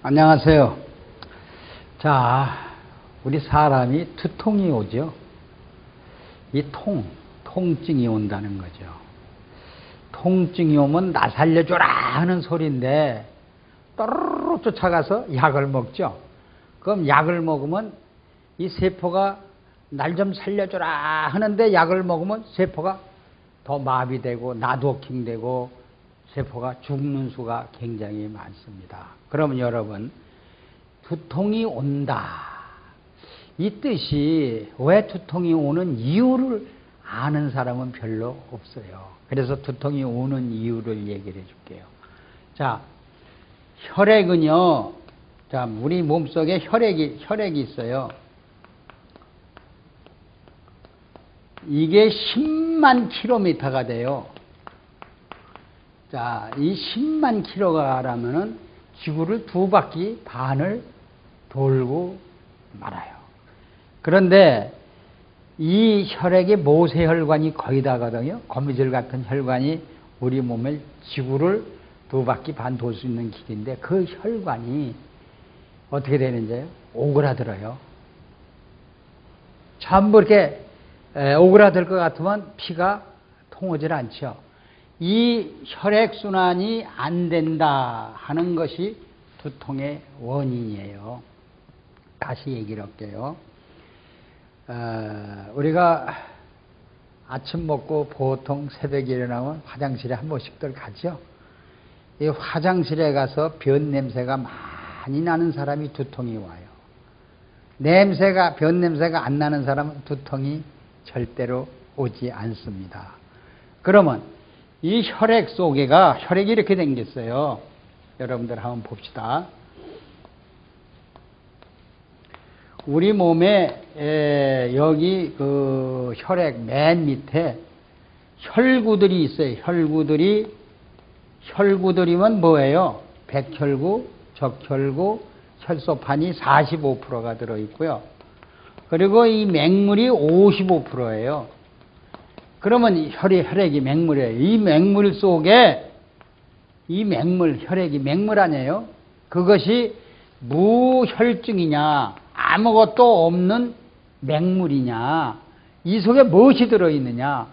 안녕하세요. 자, 우리 사람이 두통이 오죠. 이 통증이 온다는 거죠. 통증이 오면 나 살려줘라 하는 소리인데 또르르 쫓아가서 약을 먹죠. 그럼 약을 먹으면 이 세포가 날 좀 살려줘라 하는데 약을 먹으면 세포가 더 마비되고 나도킹되고 세포가 죽는 수가 굉장히 많습니다. 그러면 여러분, 두통이 온다. 이 뜻이 왜 두통이 오는 이유를 아는 사람은 별로 없어요. 그래서 두통이 오는 이유를 얘기를 해줄게요. 자, 혈액은요, 자, 우리 몸속에 혈액이 있어요. 이게 10만 킬로미터가 돼요. 자, 이 10만 킬로가라면은 지구를 2바퀴 반을 돌고 말아요. 그런데 이 혈액의 모세혈관이 거의 다거든요. 거미줄 같은 혈관이 우리 몸을 지구를 2바퀴 반 돌 수 있는 길인데 그 혈관이 어떻게 되는지요? 오그라들어요. 전부 이렇게 오그라들 것 같으면 피가 통하지 않죠. 이 혈액순환이 안 된다 하는 것이 두통의 원인이에요. 다시 얘기를 할게요. 우리가 아침 먹고 보통 새벽에 일어나면 화장실에 한 번씩들 가죠. 이 화장실에 가서 변 냄새가 많이 나는 사람이 두통이 와요. 변 냄새가 안 나는 사람은 두통이 절대로 오지 않습니다. 그러면 이 혈액 속에가 혈액이 이렇게 생겼어요. 여러분들 한번 봅시다. 우리 몸에 여기 그 혈액 맨 밑에 혈구들이 있어요. 혈구들이면 뭐예요? 백혈구, 적혈구, 혈소판이 45%가 들어있고요. 그리고 이 맹물이 55%예요. 그러면 혈액이 맹물이에요. 이 맹물 속에 혈액이 맹물 아니에요? 그것이 무혈증이냐 아무것도 없는 맹물이냐, 이 속에 무엇이 들어있느냐,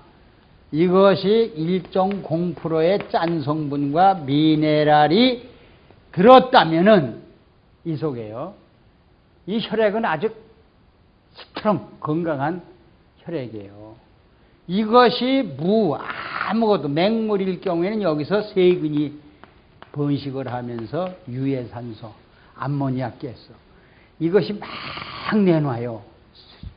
이것이 1.0%의 짠 성분과 미네랄이 들었다면은 이 속에요. 이 혈액은 아주 스트롱 건강한 혈액이에요. 이것이 아무것도 맹물일 경우에는 여기서 세균이 번식을 하면서 유해산소, 암모니아가스 이것이 막 내놔요.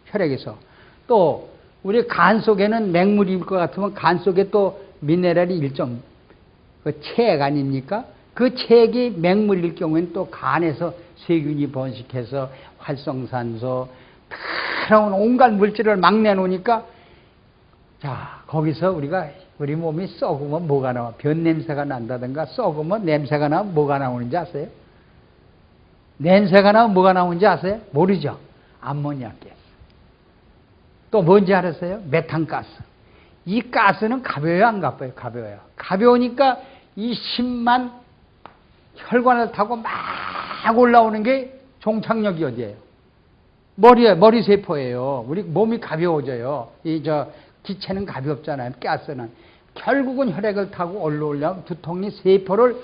혈액에서. 또 우리 간 속에는 맹물일 것 같으면 간 속에 또 미네랄이 그 체액 아닙니까? 그 체액이 맹물일 경우에는 또 간에서 세균이 번식해서 활성산소, 더러운 온갖 물질을 막 내놓으니까 자, 거기서 우리 몸이 썩으면 뭐가 나와? 변 냄새가 난다든가 썩으면 냄새가 나면 뭐가 나오는지 아세요? 냄새가 나면 뭐가 나오는지 아세요? 모르죠? 암모니아가스. 또 뭔지 알았어요? 메탄가스. 이 가스는 가벼워요, 안 가벼워요? 가벼워요. 가벼우니까 이 10만 혈관을 타고 막 올라오는 게 종착역이 어디예요? 머리 세포예요. 우리 몸이 가벼워져요. 기체는 가볍잖아요. 가스는. 결국은 혈액을 타고 올라오려면 두통이 세포를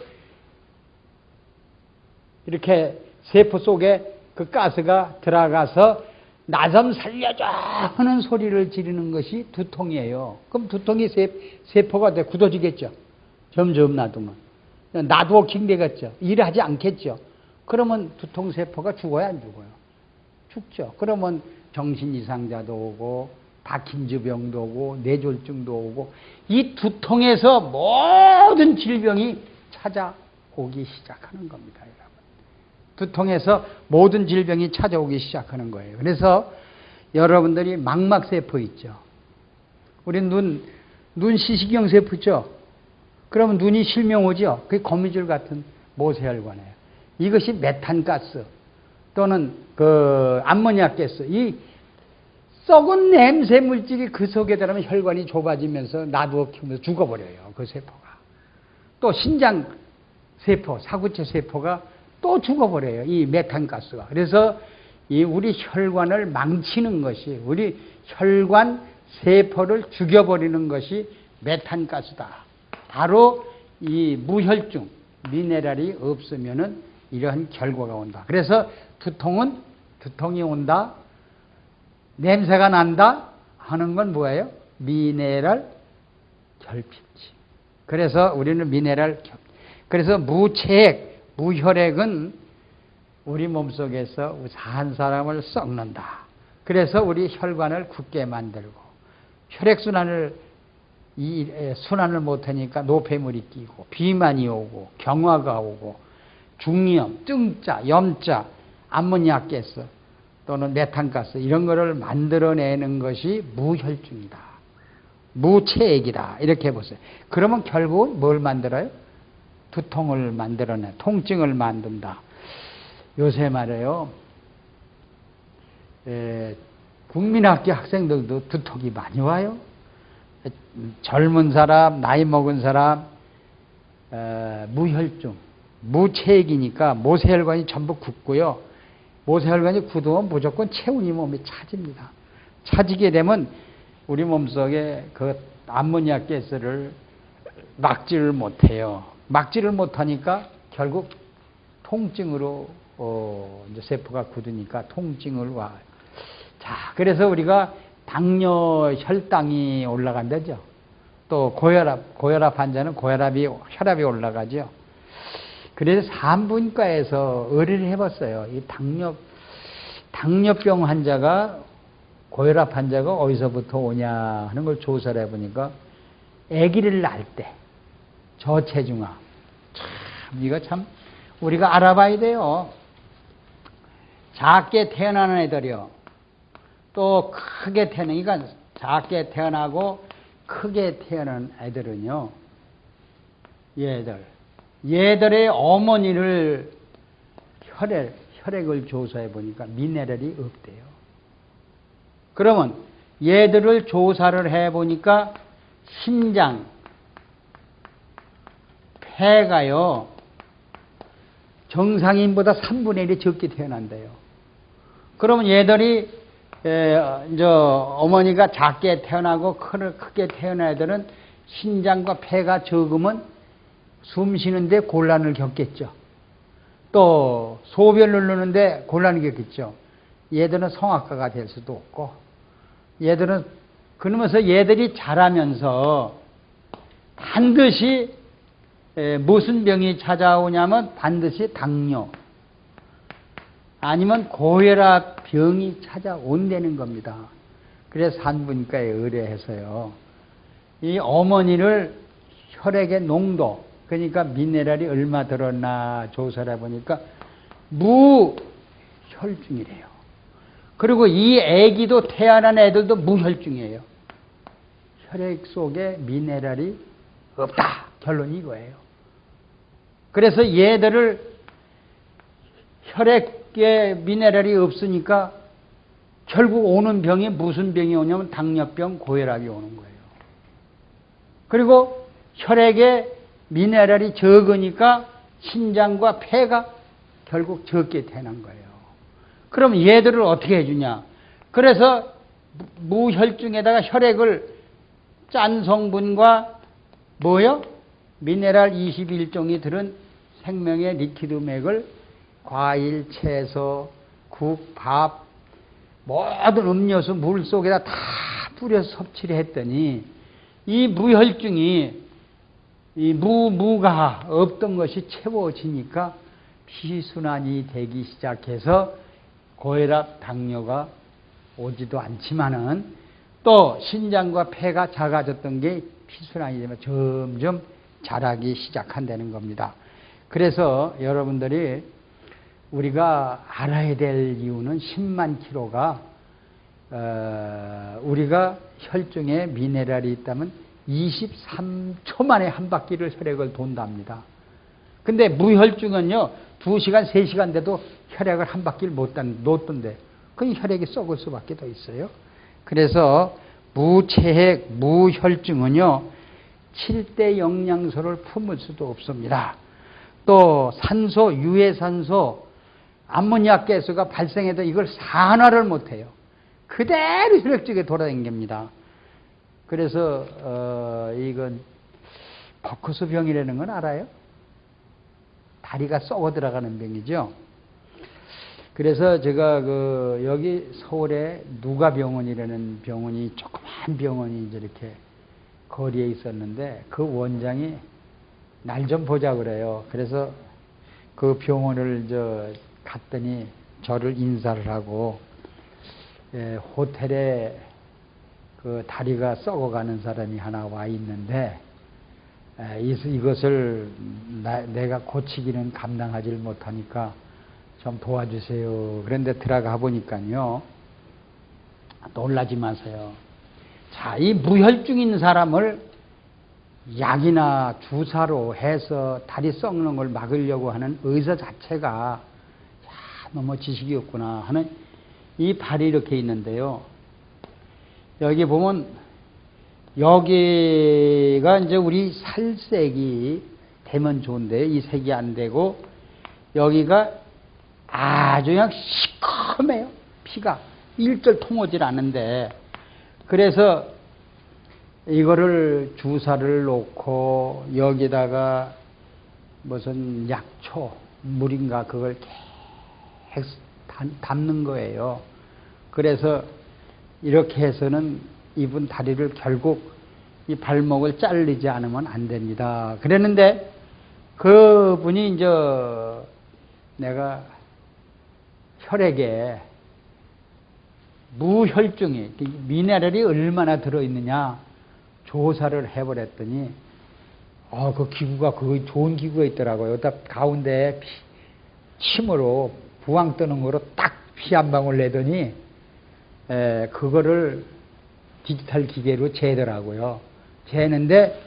이렇게 세포 속에 그 가스가 들어가서 나 좀 살려줘 하는 소리를 지르는 것이 두통이에요. 그럼 두통이 세포가 굳어지겠죠. 점점 놔두면. 나도킹 되겠죠. 일하지 않겠죠. 그러면 두통세포가 죽어야 안 죽어요? 죽죠. 그러면 정신 이상자도 오고 파킨즈병도 오고 뇌졸중도 오고 이 두통에서 모든 질병이 찾아오기 시작하는 겁니다. 여러분. 두통에서 모든 질병이 찾아오기 시작하는 거예요. 그래서 여러분들이 망막세포 있죠. 우리 눈 시시경세포 있죠. 그러면 눈이 실명 오죠. 그게 거미줄 같은 모세혈관이에요. 이것이 메탄가스 또는 그 암모니아가스, 이 썩은 냄새 물질이 그 속에 들어가면 혈관이 좁아지면서 나두어 키우면서 죽어버려요. 그 세포가. 또 신장 세포, 사구체 세포가 또 죽어버려요. 이 메탄가스가. 그래서 이 우리 혈관을 망치는 것이, 우리 혈관 세포를 죽여버리는 것이 메탄가스다. 바로 이 무혈중, 미네랄이 없으면은 이러한 결과가 온다. 그래서 두통이 온다, 냄새가 난다 하는 건 뭐예요? 미네랄 결핍증. 그래서 우리는 미네랄 결핍. 그래서 무체액, 무혈액은 우리 몸속에서 한 사람을 썩는다. 그래서 우리 혈관을 굳게 만들고 혈액순환을 순환을 못하니까 노폐물이 끼고 비만이 오고 경화가 오고 중이염, 증자, 염자, 암모니아가스 또는 메탄가스 이런 거를 만들어내는 것이 무혈중이다. 무체액이다. 이렇게 보세요. 그러면 결국은 뭘 만들어요? 두통을 만들어내, 통증을 만든다. 요새 말이에요. 국민학교 학생들도 두통이 많이 와요. 젊은 사람, 나이 먹은 사람, 무혈중, 무체액이니까 모세혈관이 전부 굳고요. 모세혈관이 굳으면 무조건 체온이 몸에 차집니다. 차지게 되면 우리 몸속에 그 암모니아 가스를 막지를 못해요. 막지를 못하니까 결국 통증으로 이제 세포가 굳으니까 통증을 와요. 자, 그래서 우리가 당뇨 혈당이 올라간다죠. 또 고혈압 환자는 혈압이 올라가죠. 그래서 산부인과에서 의뢰를 해봤어요. 이 당뇨병 환자가, 고혈압 환자가 어디서부터 오냐 하는 걸 조사를 해보니까 아기를 낳을 때 저체중아. 참, 이거 참 우리가 알아봐야 돼요. 작게 태어나는 애들이요. 또 크게 태어나는, 그러니까 작게 태어나고 크게 태어난 애들은요. 얘들의 어머니를 혈액을 조사해 보니까 미네랄이 없대요. 그러면 얘들을 조사를 해 보니까 심장, 폐가요. 정상인보다 3분의 1이 적게 태어난대요. 그러면 얘들이 이제 어머니가 작게 태어나고 크게 태어난 애들은 신장과 폐가 적으면 숨 쉬는데 곤란을 겪겠죠. 또 소변을 누르는데 곤란을 겪겠죠. 얘들은 성악가가 될 수도 없고, 얘들은 그러면서 얘들이 자라면서 반드시 무슨 병이 찾아오냐면 반드시 당뇨 아니면 고혈압 병이 찾아온다는 겁니다. 그래서 산부인과에 의뢰해서요. 이 어머니를 혈액의 농도, 그러니까 미네랄이 얼마 들었나 조사를 해보니까 무혈중이래요. 그리고 이 애기도 태어난 애들도 무혈중이에요. 혈액 속에 미네랄이 없다. 결론이 이거예요. 그래서 얘들을 혈액에 미네랄이 없으니까 결국 오는 병이 무슨 병이 오냐면 당뇨병, 고혈압이 오는 거예요. 그리고 혈액에 미네랄이 적으니까 신장과 폐가 결국 적게 되는 거예요. 그럼 얘들을 어떻게 해주냐? 그래서 무혈중에다가 혈액을 짠 성분과 뭐요? 미네랄 21종이 들은 생명의 리퀴드맥을 과일, 채소, 국, 밥, 모든 음료수, 물 속에다 다 뿌려서 섭취를 했더니 이 무혈중이 이 무가 없던 것이 채워지니까 피순환이 되기 시작해서 고혈압, 당뇨가 오지도 않지만은 또 신장과 폐가 작아졌던 게 피순환이 되면 점점 자라기 시작한다는 겁니다. 그래서 여러분들이 우리가 알아야 될 이유는 10만 킬로가 우리가 혈중에 미네랄이 있다면 23초 만에 한 바퀴를 혈액을 돈답니다. 근데 무혈중은요 2시간, 3시간 돼도 혈액을 한 바퀴를 못 돈대. 그 혈액이 썩을 수밖에 더 있어요. 그래서 무체액, 무혈중은요 7대 영양소를 품을 수도 없습니다. 또 산소, 유해산소, 암모니아 가스가 발생해도 이걸 산화를 못해요. 그대로 혈액쪽에 돌아다닙니다. 그래서 이건 버크스 병이라는 건 알아요? 다리가 썩어 들어가는 병이죠. 그래서 제가 여기 서울에 누가병원이라는 병원이 조그만 병원이 이제 이렇게 거리에 있었는데 그 원장이 날 좀 보자 그래요. 그래서 그 병원을 갔더니 저를 인사를 하고 호텔에 그 다리가 썩어가는 사람이 하나 와 있는데 이것을 내가 고치기는 감당하지 못하니까 좀 도와주세요. 그런데 들어가 보니까요. 놀라지 마세요. 자, 이 무혈증인 사람을 약이나 주사로 해서 다리 썩는 걸 막으려고 하는 의사 자체가 너무 지식이 없구나 하는 이 발이 이렇게 있는데요. 여기 보면 여기가 이제 우리 살색이 되면 좋은데 이 색이 안 되고 여기가 아주 그냥 시커매요. 피가 일절 통하지 않는데 그래서 이거를 주사를 놓고 여기다가 무슨 약초 물인가 그걸 계속 담는 거예요. 그래서 이렇게 해서는 이분 다리를 결국 이 발목을 자르지 않으면 안 됩니다. 그랬는데 그분이 이제 내가 혈액에 무혈증이 미네랄이 얼마나 들어있느냐 조사를 해버렸더니 그 기구가 그 좋은 기구가 있더라고요. 여기다 가운데 침으로 부항 뜨는 거로 딱 피 한 방울 내더니 그거를 디지털 기계로 재더라고요. 재는데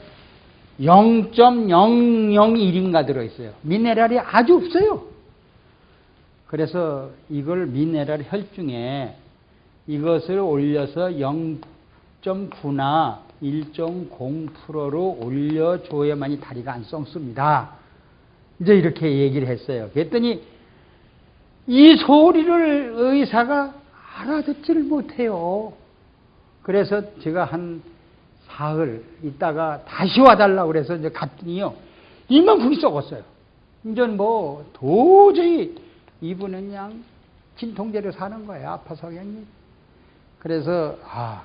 0.001인가 들어있어요. 미네랄이 아주 없어요. 그래서 이걸 미네랄 혈중에 이것을 올려서 0.9나 1.0%로 올려줘야만이 다리가 안 썩습니다. 이제 이렇게 얘기를 했어요. 그랬더니 이 소리를 의사가 알아듣지를 못해요. 그래서 제가 한 사흘 있다가 다시 와달라고 그래서 이제 갔더니요. 이만큼이 썩었어요. 이제 뭐 도저히 이분은 그냥 진통제로 사는 거예요. 아파서 그냥. 그래서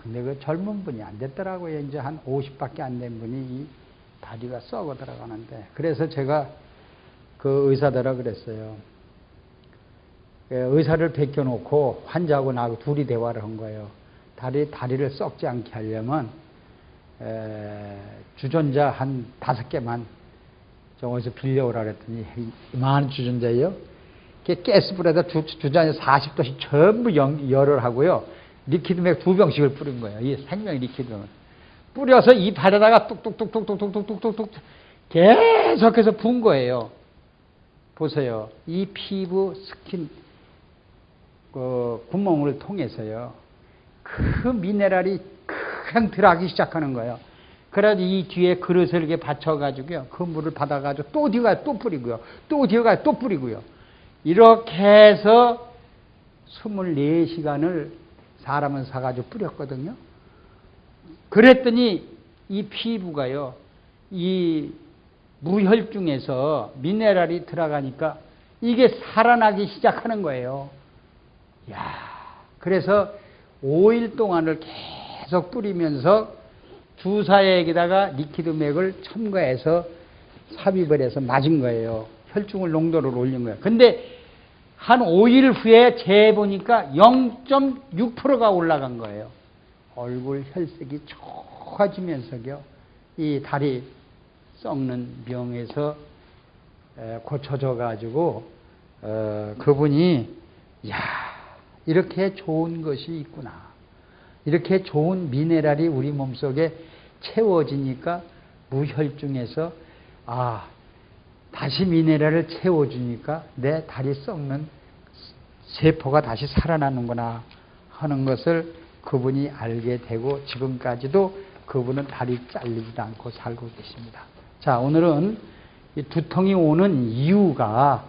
근데 그 젊은 분이 안 됐더라고요. 이제 한 50밖에 안 된 분이 이 다리가 썩어 들어가는데 그래서 제가 그 의사들하고 그랬어요. 의사를 베껴놓고 환자하고 나하고 둘이 대화를 한 거예요. 다리를 썩지 않게 하려면 주전자 한 5개만 좀 어디서 빌려오라 그랬더니 이만한 주전자예요. 가스불에다 주전자 40도씩 전부 열을 하고요. 리퀴드맥 2병씩을 뿌린 거예요. 이 생명 리퀴드맥. 뿌려서 이 발에다가 뚝뚝뚝뚝뚝뚝뚝뚝뚝 계속해서 부은 거예요. 보세요. 이 피부 스킨 구멍을 통해서요. 그 미네랄이 그냥 들어가기 시작하는 거예요. 그래서 이 뒤에 그릇을 이렇게 받쳐가지고요. 그 물을 받아가지고 또 뒤가 또 뿌리고요. 또 뒤가 또 뿌리고요. 이렇게 해서 24시간을 사람은 사가지고 뿌렸거든요. 그랬더니 이 피부가요. 이 무혈중에서 미네랄이 들어가니까 이게 살아나기 시작하는 거예요. 그래서 5일 동안을 계속 뿌리면서 주사액에다가 리퀴드맥을 첨가해서 삽입을 해서 맞은 거예요. 혈중을 농도를 올린 거예요. 근데 한 5일 후에 재보니까 0.6%가 올라간 거예요. 얼굴 혈색이 좋아지면서요. 이 다리 썩는 병에서 고쳐져 가지고 그분이 이렇게 좋은 것이 있구나. 이렇게 좋은 미네랄이 우리 몸속에 채워지니까 무혈중에서 다시 미네랄을 채워주니까 내 다리 썩는 세포가 다시 살아나는구나 하는 것을 그분이 알게 되고 지금까지도 그분은 다리 잘리지도 않고 살고 계십니다. 자, 오늘은 이 두통이 오는 이유가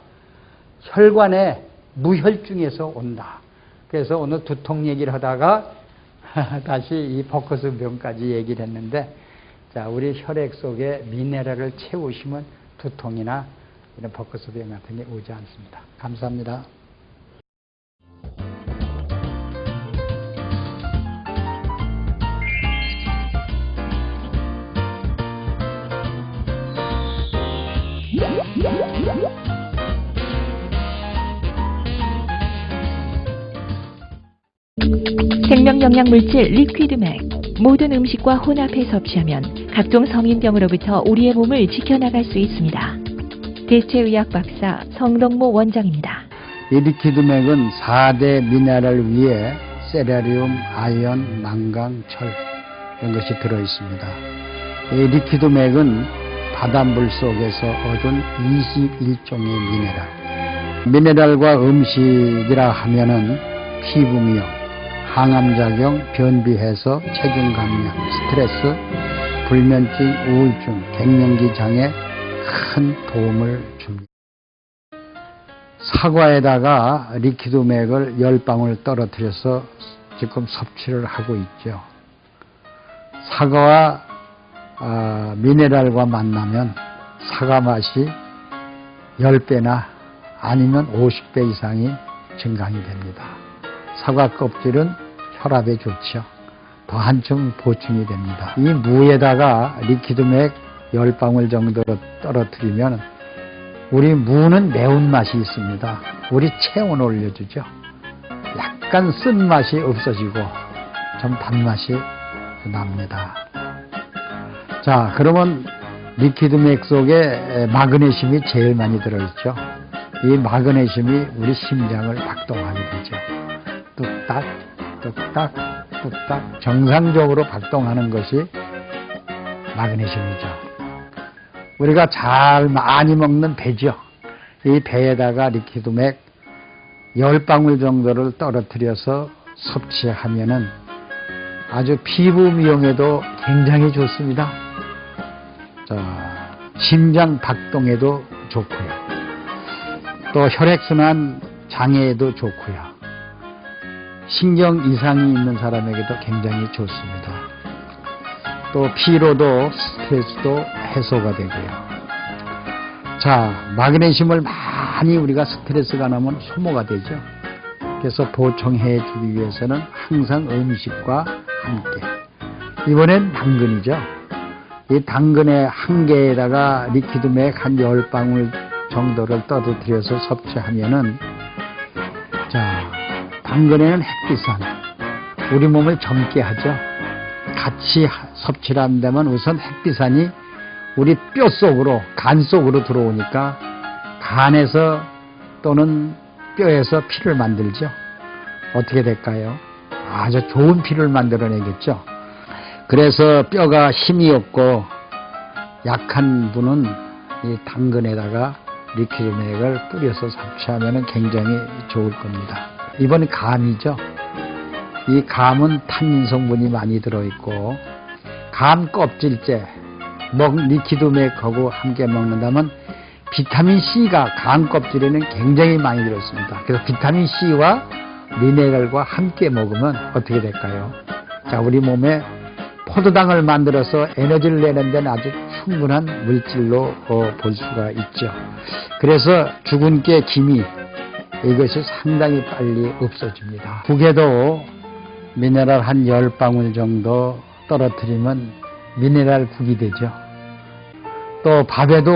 혈관의 무혈중에서 온다. 그래서 오늘 두통 얘기를 하다가 다시 이 버커스병까지 얘기를 했는데, 자, 우리 혈액 속에 미네랄을 채우시면 두통이나 이런 버커스병 같은 게 오지 않습니다. 감사합니다. 생명영양물질 리퀴드맥. 모든 음식과 혼합해 섭취하면 각종 성인병으로부터 우리의 몸을 지켜나갈 수 있습니다. 대체의학 박사 성동모 원장입니다. 이 리퀴드맥은 4대 미네랄 위에 세라리움, 아연, 망강, 철 이런 것이 들어있습니다. 이 리퀴드맥은 바닷물 속에서 얻은 21종의 미네랄. 미네랄과 음식이라 하면은 피부미용, 항암작용, 변비해소, 체중 감량, 스트레스, 불면증, 우울증, 갱년기 장애 큰 도움을 줍니다. 사과에다가 리퀴드맥을 10방울 떨어뜨려서 지금 섭취를 하고 있죠. 사과와 미네랄과 만나면 사과 맛이 10배나 아니면 50배 이상이 증강이 됩니다. 사과 껍질은 혈압에 좋죠. 더 한층 보충이 됩니다. 이 무에다가 리퀴드맥 10방울 정도로 떨어뜨리면 우리 무는 매운맛이 있습니다. 우리 체온을 올려주죠. 약간 쓴맛이 없어지고 좀 단맛이 납니다. 자, 그러면 리퀴드맥 속에 마그네슘이 제일 많이 들어있죠. 이 마그네슘이 우리 심장을 박동하게 되죠. 뚝딱 뚝딱 뚝딱 정상적으로 박동하는 것이 마그네슘이죠. 우리가 잘 많이 먹는 배죠. 이 배에다가 리퀴드맥 10방울 정도를 떨어뜨려서 섭취하면은 아주 피부 미용에도 굉장히 좋습니다. 자, 심장 박동에도 좋고요. 또 혈액순환 장애에도 좋고요. 신경 이상이 있는 사람에게도 굉장히 좋습니다. 또 피로도 스트레스도 해소가 되고요. 자, 마그네슘을 많이 우리가 스트레스가 나면 소모가 되죠. 그래서 보충해 주기 위해서는 항상 음식과 함께. 이번엔 당근이죠. 이 당근의 한 개에다가 리퀴드맥 한 10방울 정도를 떨어뜨려서 섭취하면은, 자, 당근에는 햇빛산, 우리 몸을 젊게 하죠. 같이 섭취를 한다면 우선 햇빛산이 우리 뼈 속으로, 간 속으로 들어오니까 간에서 또는 뼈에서 피를 만들죠. 어떻게 될까요? 아주 좋은 피를 만들어내겠죠. 그래서 뼈가 힘이 없고 약한 분은 이 당근에다가 리퀴드맥을 뿌려서 섭취하면 굉장히 좋을 겁니다. 이번 감이죠. 이 감은 탄닌 성분이 많이 들어있고, 감 껍질째 리퀴드맥하고 함께 먹는다면 비타민C가 감 껍질에는 굉장히 많이 들어있습니다. 그래서 비타민C와 미네랄과 함께 먹으면 어떻게 될까요? 자, 우리 몸에 포도당을 만들어서 에너지를 내는 데는 아주 충분한 물질로 볼 수가 있죠. 그래서 죽은 깨 기미, 이것이 상당히 빨리 없어집니다. 국에도 미네랄 한 10방울 정도 떨어뜨리면 미네랄 국이 되죠. 또 밥에도